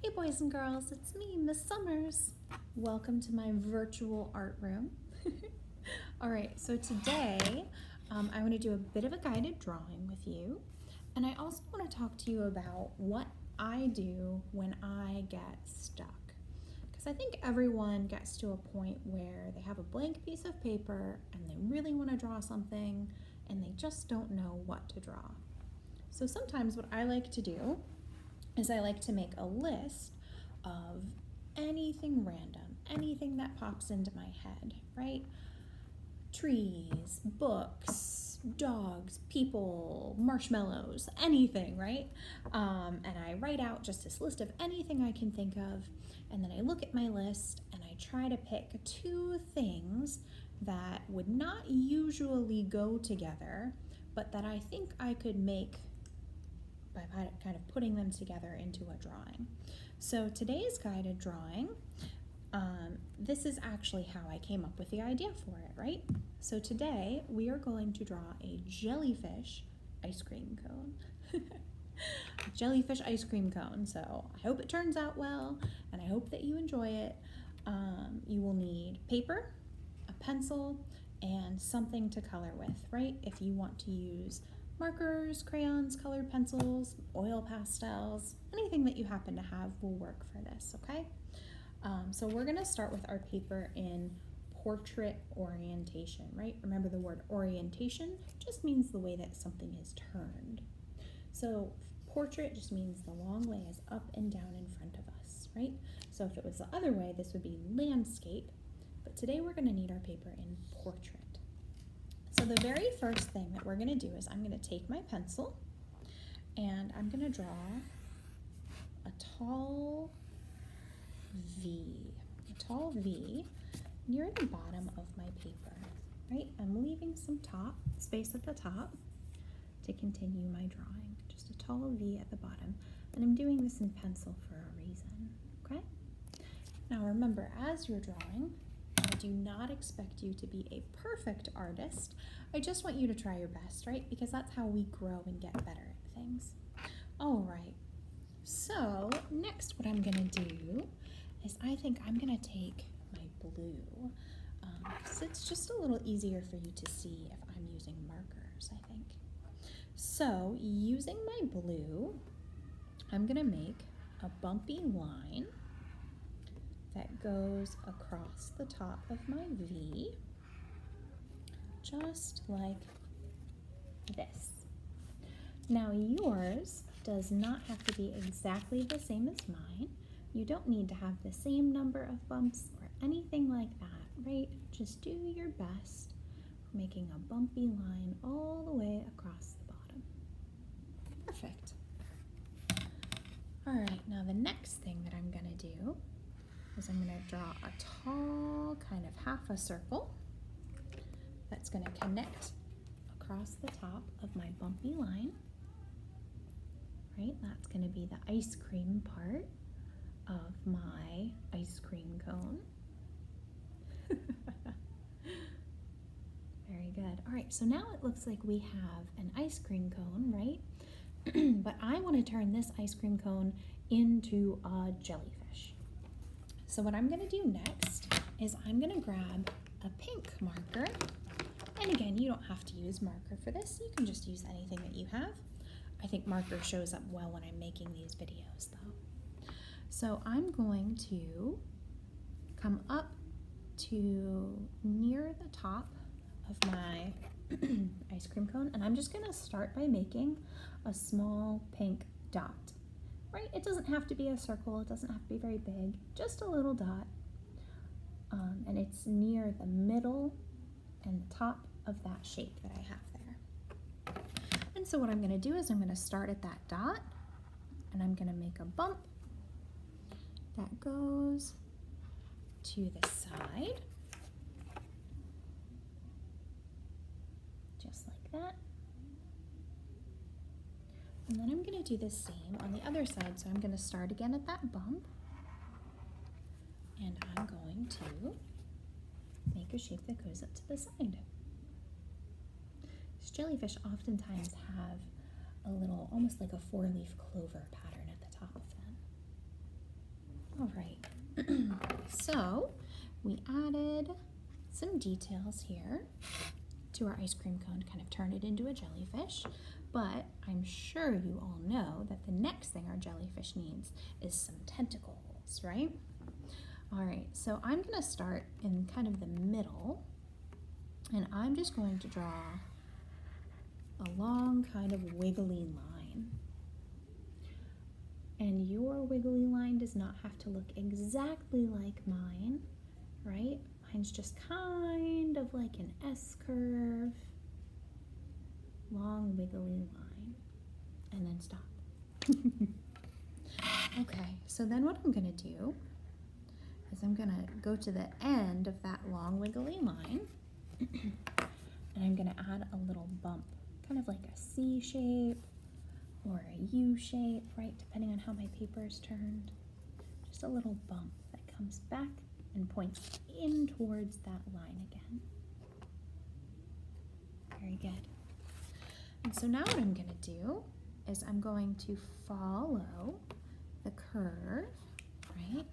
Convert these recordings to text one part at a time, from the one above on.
Hey boys and girls, it's me, Miss Summers. Welcome to my virtual art room. Alright, so today I want to do a bit of a guided drawing with you, and I also want to talk to you about what I do when I get stuck. Because I think everyone gets to a point where they have a blank piece of paper and they really want to draw something and they just don't know what to draw. So sometimes what I like to do is I like to make a list of anything random, anything that pops into my head, right? Trees, books, dogs, people, marshmallows, anything, right? And I write out just this list of anything I can think of, and then I look at my list and I try to pick two things that would not usually go together, but that I think I could make by kind of putting them together into a drawing. So today's guided drawing, this is actually how I came up with the idea for it, right? So today we are going to draw a jellyfish ice cream cone. Jellyfish ice cream cone. So I hope it turns out well, and I hope that you enjoy it. You will need paper, a pencil, and something to color with, right? If you want to use markers, crayons, colored pencils, oil pastels, anything that you happen to have will work for this, okay? So we're gonna start with our paper in portrait orientation, right? Remember the word orientation just means the way that something is turned. So portrait just means the long way is up and down in front of us, right? So if it was the other way, this would be landscape, but today we're gonna need our paper in portrait. So the very first thing that we're going to do is I'm going to take my pencil and I'm going to draw a tall V near the bottom of my paper, right? I'm leaving some space at the top to continue my drawing, just a tall V at the bottom, and I'm doing this in pencil for a reason, okay? Now remember, as you're drawing, I do not expect you to be a perfect artist. I just want you to try your best, right? Because that's how we grow and get better at things. All right, so next what I'm gonna do is I think I'm gonna take my blue, because it's just a little easier for you to see if I'm using markers, I think. So using my blue, I'm gonna make a bumpy line that goes across the top of my V, just like this. Now yours does not have to be exactly the same as mine. You don't need to have the same number of bumps or anything like that, right? Just do your best for making a bumpy line all the way across the bottom. Perfect. All right, now the next thing that I'm gonna do is I'm going to draw a tall kind of half a circle that's going to connect across the top of my bumpy line, right? That's going to be the ice cream part of my ice cream cone. Very good. All right, so now it looks like we have an ice cream cone, right? But I want to turn this ice cream cone into a jellyfish. So what I'm going to do next is I'm going to grab a pink marker, and again, you don't have to use marker for this. You can just use anything that you have. I think marker shows up well when I'm making these videos though. So I'm going to come up to near the top of my ice cream cone, and I'm just going to start by making a small pink dot. Right? It doesn't have to be a circle, it doesn't have to be very big, just a little dot. And it's near the middle and the top of that shape that I have there. And so what I'm going to do is I'm going to start at that dot, and I'm going to make a bump that goes to the side, just like that. And then I'm going to do the same on the other side. So I'm going to start again at that bump, and I'm going to make a shape that goes up to the side. These jellyfish oftentimes have a little, almost like a four-leaf clover pattern at the top of them. All right, so we added some details here to our ice cream cone, kind of turn it into a jellyfish, but I'm sure you all know that the next thing our jellyfish needs is some tentacles, right? All right, so I'm gonna start in kind of the middle, and I'm just going to draw a long kind of wiggly line. And your wiggly line does not have to look exactly like mine, right? Mine's just kind of like an S curve, long wiggly line, and then stop. Okay, so then what I'm gonna do is I'm gonna go to the end of that long wiggly line, and I'm gonna add a little bump, kind of like a C shape or a U shape, right, depending on how my paper is turned. Just a little bump that comes back and points in towards that line again. Very good. And so now what I'm going to do is I'm going to follow the curve, right?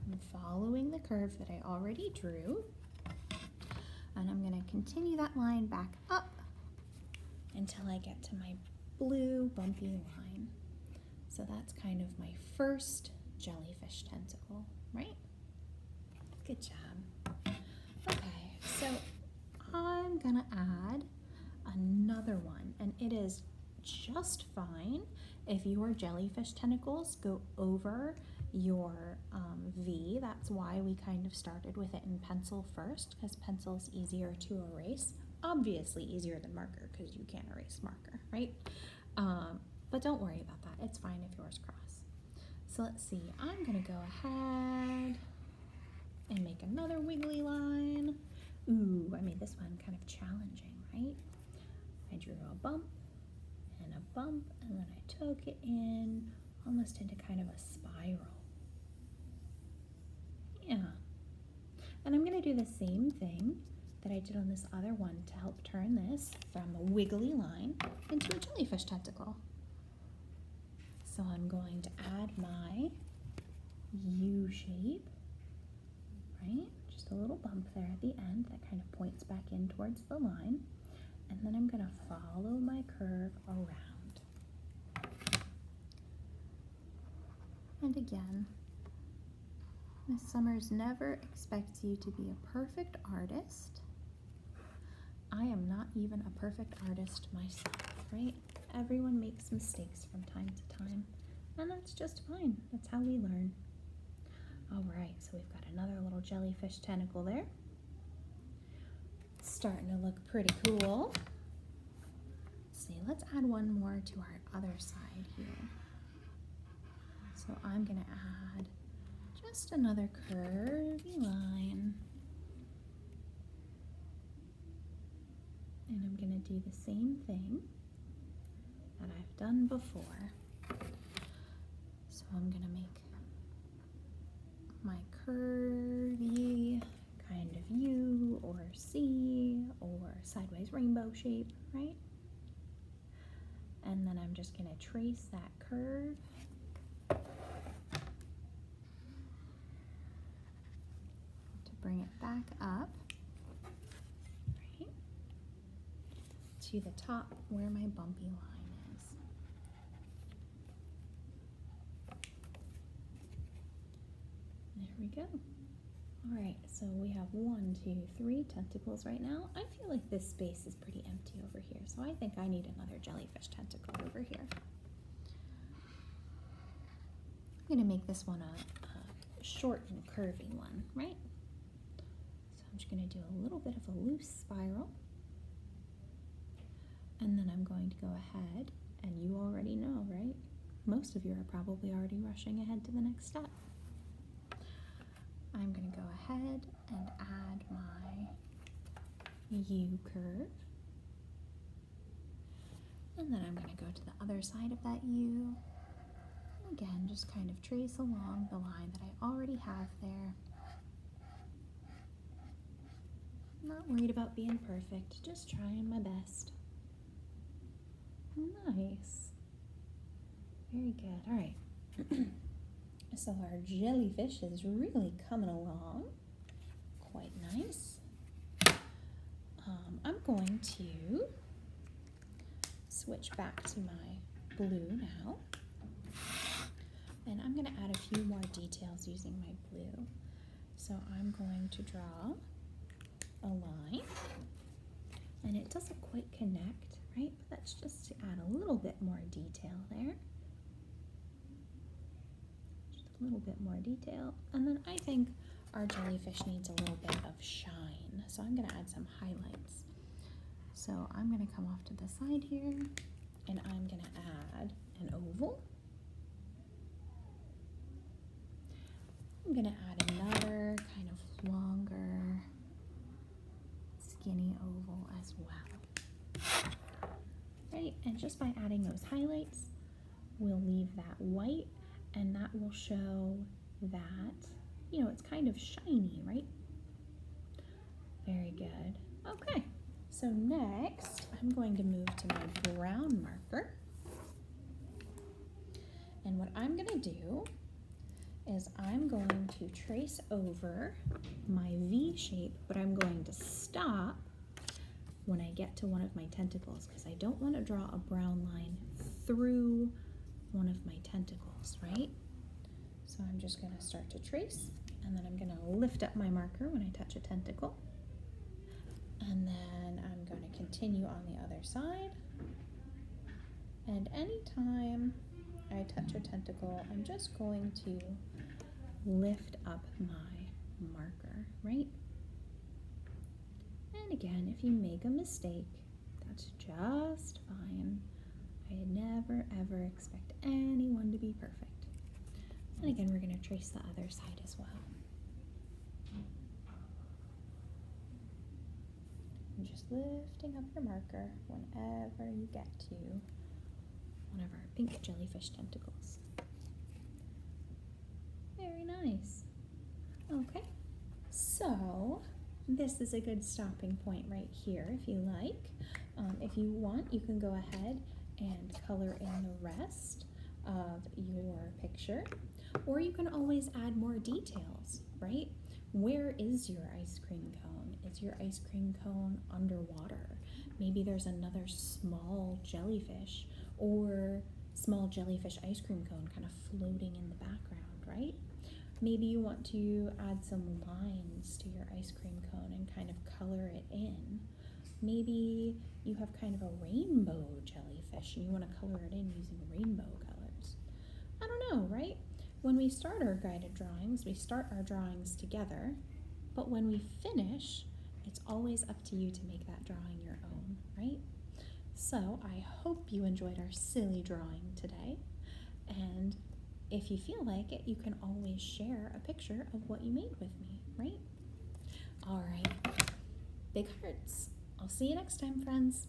I'm following the curve that I already drew, and I'm going to continue that line back up until I get to my blue bumpy line. So that's kind of my first jellyfish tentacle, right? Good job. Okay, so I'm gonna add another one, and it is just fine if your jellyfish tentacles go over your V. That's why we kind of started with it in pencil first, because pencil's easier to erase. Obviously easier than marker, because you can't erase marker, right? But don't worry about that. It's fine if yours cross. So let's see. I'm gonna go ahead and make another wiggly line. Ooh, I made this one kind of challenging, right? I drew a bump, and then I took it in almost into kind of a spiral. Yeah. And I'm gonna do the same thing that I did on this other one to help turn this from a wiggly line into a jellyfish tentacle. So I'm going to add my U shape, right? Just a little bump there at the end that kind of points back in towards the line. And then I'm going to follow my curve around. And again, Miss Summers never expects you to be a perfect artist. I am not even a perfect artist myself, right? Everyone makes mistakes from time to time, and that's just fine. That's how we learn. All right, so we've got another little jellyfish tentacle there. It's starting to look pretty cool. Let's see, let's add one more to our other side here. So I'm gonna add just another curvy line. And I'm gonna do the same thing that I've done before. So I'm gonna make my curvy kind of U or C or sideways rainbow shape, right? And then I'm just gonna trace that curve to bring it back up, right, to the top where my bumpy line is. There we go. All right, so we have 1, 2, 3 tentacles right now. I feel like this space is pretty empty over here, so I think I need another jellyfish tentacle over here. I'm gonna make this one a short and curvy one, right? So I'm just gonna do a little bit of a loose spiral. And then I'm going to go ahead, and you already know, right? Most of you are probably already rushing ahead to the next step. I'm going to go ahead and add my U curve. And then I'm going to go to the other side of that U. Again, just kind of trace along the line that I already have there. I'm not worried about being perfect, just trying my best. Nice. Very good. All right. So our jellyfish is really coming along. Quite nice. I'm going to switch back to my blue now. And I'm going to add a few more details using my blue. So I'm going to draw a line. And it doesn't quite connect, right? But that's just to add a little bit more detail there. Just a little bit more detail. And then I think our jellyfish needs a little bit of shine. So I'm going to add some highlights. So I'm going to come off to the side here, and I'm going to add an oval. I'm going to add another kind of longer, skinny oval as well. Right, and just by adding those highlights, we'll leave that white, and that will show that, you know, it's kind of shiny, right? Very good. Okay, so next I'm going to move to my brown marker. And what I'm going to do is I'm going to trace over my V shape, but I'm going to stop when I get to one of my tentacles because I don't want to draw a brown line through one of my tentacles, right? So I'm just going to start to trace, and then I'm going to lift up my marker when I touch a tentacle. And then I'm going to continue on the other side. And anytime I touch a tentacle, I'm just going to lift up my marker, right? And again, if you make a mistake, that's just fine. I never ever expect anyone to be perfect. And again, we're going to trace the other side as well. And just lifting up your marker whenever you get to one of our pink jellyfish tentacles. Very nice. Okay, so this is a good stopping point right here if you like. If you want, you can go ahead and color in the rest of your picture, or you can always add more details, right? Where is your ice cream cone? Is your ice cream cone underwater? Maybe there's another small jellyfish or small jellyfish ice cream cone kind of floating in the background, right? Maybe you want to add some lines to your ice cream cone and kind of color it in. Maybe you have kind of a rainbow jellyfish and you want to color it in using rainbow colors. I don't know, right? When we start our guided drawings, we start our drawings together, but when we finish, it's always up to you to make that drawing your own, right? So I hope you enjoyed our silly drawing today, and if you feel like it, you can always share a picture of what you made with me, right? All right, big hearts. I'll see you next time, friends.